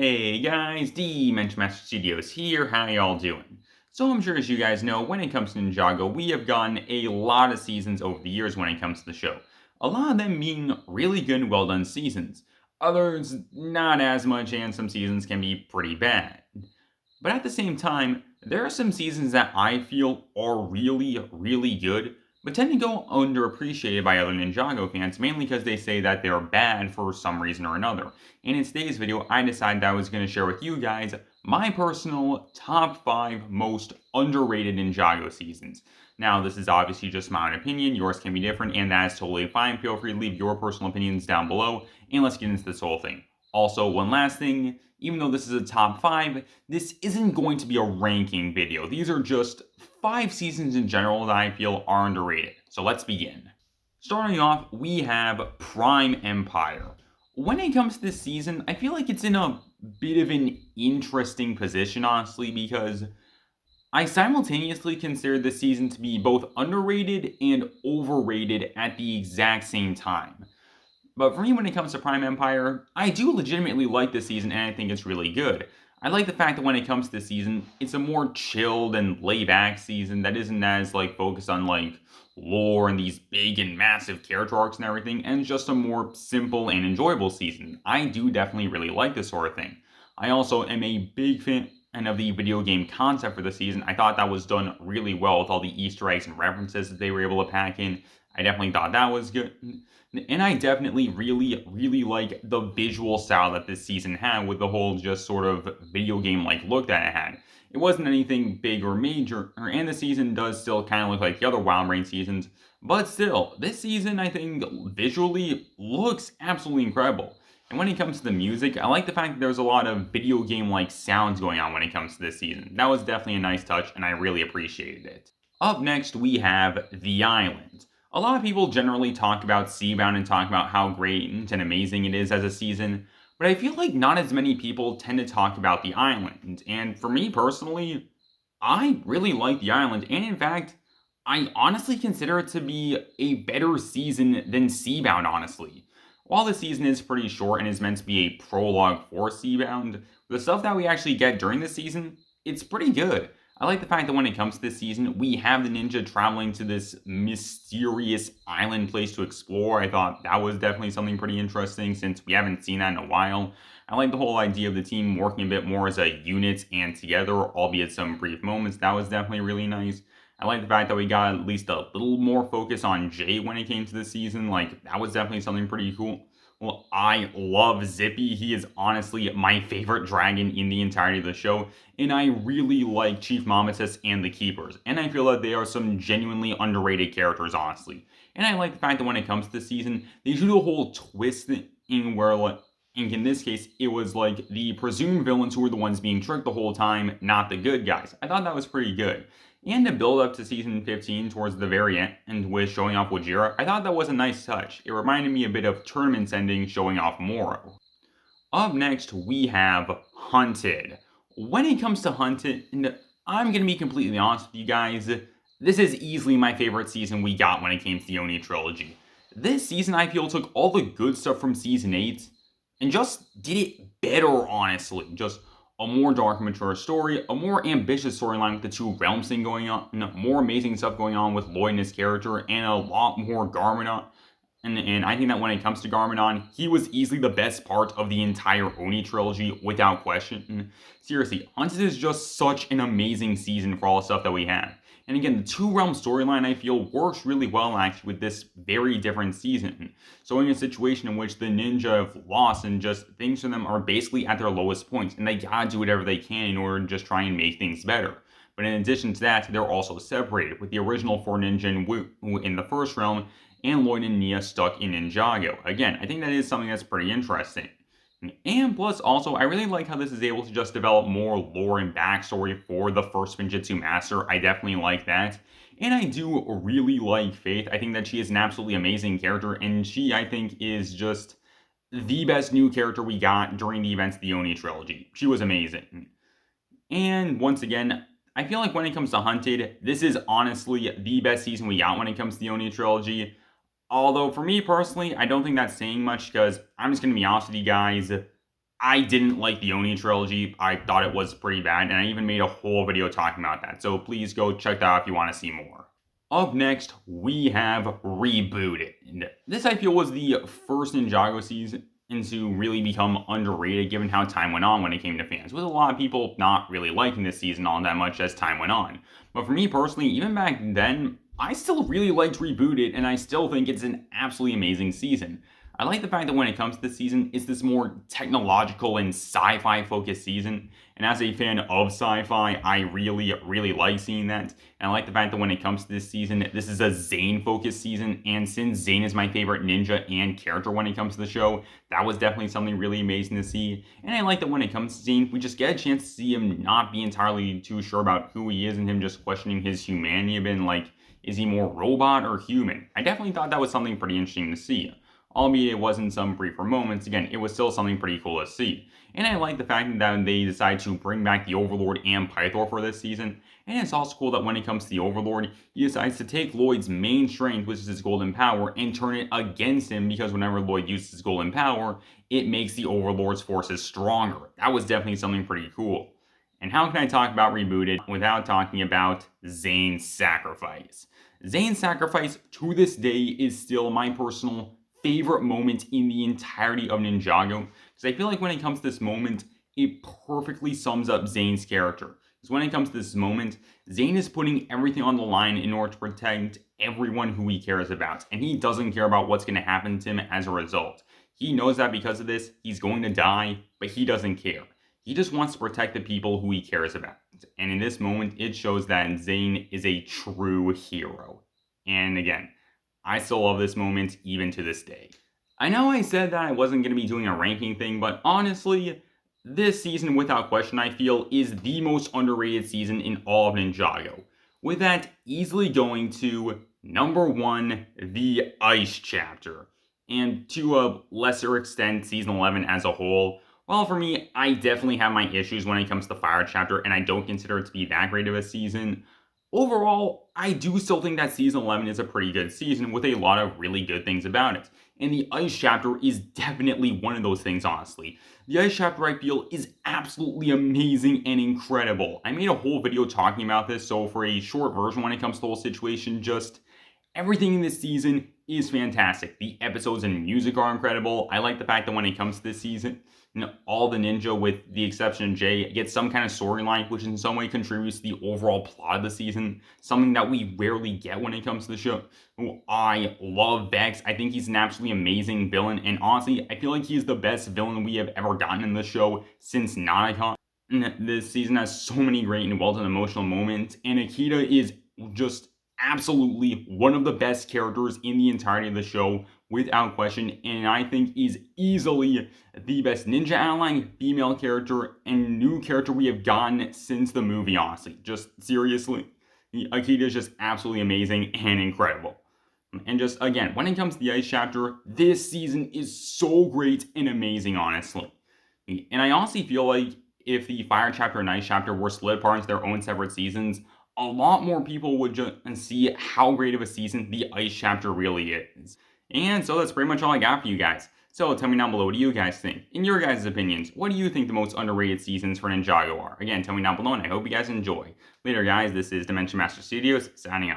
Hey guys, Dimension Master Studios here. How y'all doing? So I'm sure as you guys know, when it comes to Ninjago, we have gotten a lot of seasons over the years when it comes to the show. A lot of them being really good and well done seasons. Others not as much, and some seasons can be pretty bad. But at the same time, there are some seasons that I feel are really good, but tend to go underappreciated by other Ninjago fans, mainly because they say that they're bad for some reason or another. And in today's video, I decided I was going to share with you guys my personal top 5 most underrated Ninjago seasons. Now, this is obviously just my own opinion, yours can be different, and that is totally fine. Feel free to leave your personal opinions down below, and let's get into this whole thing. Also, one last thing, even though this is a top 5, this isn't going to be a ranking video. These are just 5 seasons in general that I feel are underrated. So let's begin. Starting off, we have Prime Empire. When it comes to this season, I feel like it's in a bit of an interesting position, honestly, because I simultaneously consider this season to be both underrated and overrated at the exact same time. But for me, when it comes to Prime Empire, I do legitimately like this season and I think it's really good. I like the fact that when it comes to this season, it's a more chilled and laid-back season that isn't as focused on lore and these big and massive character arcs and everything, and it's just a more simple and enjoyable season. I do definitely really like this sort of thing. I also am a big fan of the video game concept for the season. I thought that was done really well with all the Easter eggs and references that they were able to pack in. I definitely thought that was good. And I definitely really like the visual style that this season had with the whole just sort of video game-like look that it had. It wasn't anything big or major, and the season does still kind of look like the other Wild Brain seasons, but still, this season I think visually looks absolutely incredible. And when it comes to the music, I like the fact that there's a lot of video game-like sounds going on when it comes to this season. That was definitely a nice touch, and I really appreciated it. Up next, we have The Island. A lot of people generally talk about Seabound and talk about how great and amazing it is as a season, but I feel like not as many people tend to talk about The Island. And for me personally, I really like The Island, and in fact, I honestly consider it to be a better season than Seabound, honestly. While the season is pretty short and is meant to be a prologue for Seabound, the stuff that we actually get during the season, it's pretty good. I like the fact that when it comes to this season, we have the ninja traveling to this mysterious island place to explore. I thought that was definitely something pretty interesting since we haven't seen that in a while. I like the whole idea of the team working a bit more as a unit and together, albeit some brief moments. That was definitely really nice. I like the fact that we got at least a little more focus on Jay when it came to this season. That was definitely something pretty cool. Well, I love Zippy. He is honestly my favorite dragon in the entirety of the show, and I really like Chief Mamatus and the Keepers, and I feel that they are some genuinely underrated characters, honestly. And I like the fact that when it comes to this season, they do the whole twist thing where, in this case, it was the presumed villains who were the ones being tricked the whole time, not the good guys. I thought that was pretty good. And to build up to season 15 towards the very end with showing off Wajira, I thought that was a nice touch. It reminded me a bit of Tournament's ending showing off Moro. Up next, we have Hunted. When it comes to Hunted, I'm going to be completely honest with you guys, this is easily my favorite season we got when it came to the Oni trilogy. This season, I feel, took all the good stuff from season 8 and just did it better, honestly. Just a more dark, mature story, a more ambitious storyline with the two realms thing going on, more amazing stuff going on with Lloyd and his character, and a lot more Garmadon. And I think that when it comes to Garmadon, he was easily the best part of the entire Oni trilogy, without question. Seriously, Hunted is just such an amazing season for all the stuff that we have. And again, the two realm storyline, I feel, works really well actually with this very different season. So in a situation in which the ninja have lost and just things for them are basically at their lowest points, and they gotta do whatever they can in order to just try and make things better. But in addition to that, they're also separated, with the original 4 ninja and Wu in the first realm, and Lloyd and Nia stuck in Ninjago. Again, I think that is something that's pretty interesting. And plus, also, I really like how this is able to just develop more lore and backstory for the first Ninjutsu Master. I definitely like that. And I do really like Faith. I think that she is an absolutely amazing character, and she, I think, is just the best new character we got during the events of the Oni trilogy. She was amazing. And once again, I feel like when it comes to Hunted, this is honestly the best season we got when it comes to the Oni trilogy. Although, for me personally, I don't think that's saying much, because I'm just going to be honest with you guys, I didn't like the Oni trilogy. I thought it was pretty bad, and I even made a whole video talking about that. So please go check that out if you want to see more. Up next, we have Rebooted. And this, I feel, was the first Ninjago season to really become underrated given how time went on when it came to fans, with a lot of people not really liking this season all that much as time went on. But for me personally, even back then, I still really liked Rebooted, and I still think it's an absolutely amazing season. I like the fact that when it comes to this season, it's this more technological and sci-fi focused season. And as a fan of sci-fi, I really like seeing that. And I like the fact that when it comes to this season, this is a Zane focused season. And since Zane is my favorite ninja and character when it comes to the show, that was definitely something really amazing to see. And I like that when it comes to Zane, we just get a chance to see him not be entirely too sure about who he is and him just questioning his humanity a bit. Like, is he more robot or human? I definitely thought that was something pretty interesting to see. Albeit it wasn't some briefer moments, again, it was still something pretty cool to see. And I like the fact that they decided to bring back the Overlord and Pythor for this season. And it's also cool that when it comes to the Overlord, he decides to take Lloyd's main strength, which is his golden power, and turn it against him, because whenever Lloyd uses his golden power, it makes the Overlord's forces stronger. That was definitely something pretty cool. And how can I talk about Rebooted without talking about Zane's sacrifice? Zane's sacrifice to this day is still my personal favorite moment in the entirety of Ninjago, because I feel like when it comes to this moment, it perfectly sums up Zane's character. Because when it comes to this moment, Zane is putting everything on the line in order to protect everyone who he cares about, and he doesn't care about what's going to happen to him as a result. He knows that because of this, he's going to die, but he doesn't care. He just wants to protect the people who he cares about. And in this moment, it shows that Zane is a true hero. And again, I still love this moment even to this day. I know I said that I wasn't going to be doing a ranking thing, but honestly, this season without question I feel is the most underrated season in all of Ninjago. With that easily going to number 1, the Ice chapter. And to a lesser extent, season 11 as a whole. Well, for me, I definitely have my issues when it comes to the Fire chapter, and I don't consider it to be that great of a season. Overall, I do still think that season 11 is a pretty good season with a lot of really good things about it. And the Ice chapter is definitely one of those things, honestly. The Ice chapter, I feel, is absolutely amazing and incredible. I made a whole video talking about this, so for a short version when it comes to the whole situation, just everything in this season is fantastic. The episodes and music are incredible. I like the fact that when it comes to this season, all the ninja, with the exception of Jay, get some kind of storyline, which in some way contributes to the overall plot of the season. Something that we rarely get when it comes to the show. I love Vex. I think he's an absolutely amazing villain. And honestly, I feel like he's the best villain we have ever gotten in the show since Nanakon. This season has so many great and well-done emotional moments. And Akita is just absolutely one of the best characters in the entirety of the show, without question, and I think is easily the best ninja ally, female character, and new character we have gotten since the movie, honestly. Just seriously, Akita is just absolutely amazing and incredible. And just, again, when it comes to the Ice chapter, this season is so great and amazing, honestly. And I honestly feel like if the Fire chapter and Ice chapter were split apart into their own separate seasons, a lot more people would just see how great of a season the Ice chapter really is. And so that's pretty much all I got for you guys. So tell me down below, what do you guys think? In your guys' opinions, what do you think the most underrated seasons for Ninjago are? Again, tell me down below, and I hope you guys enjoy. Later, guys, this is Dimension Master Studios, signing out.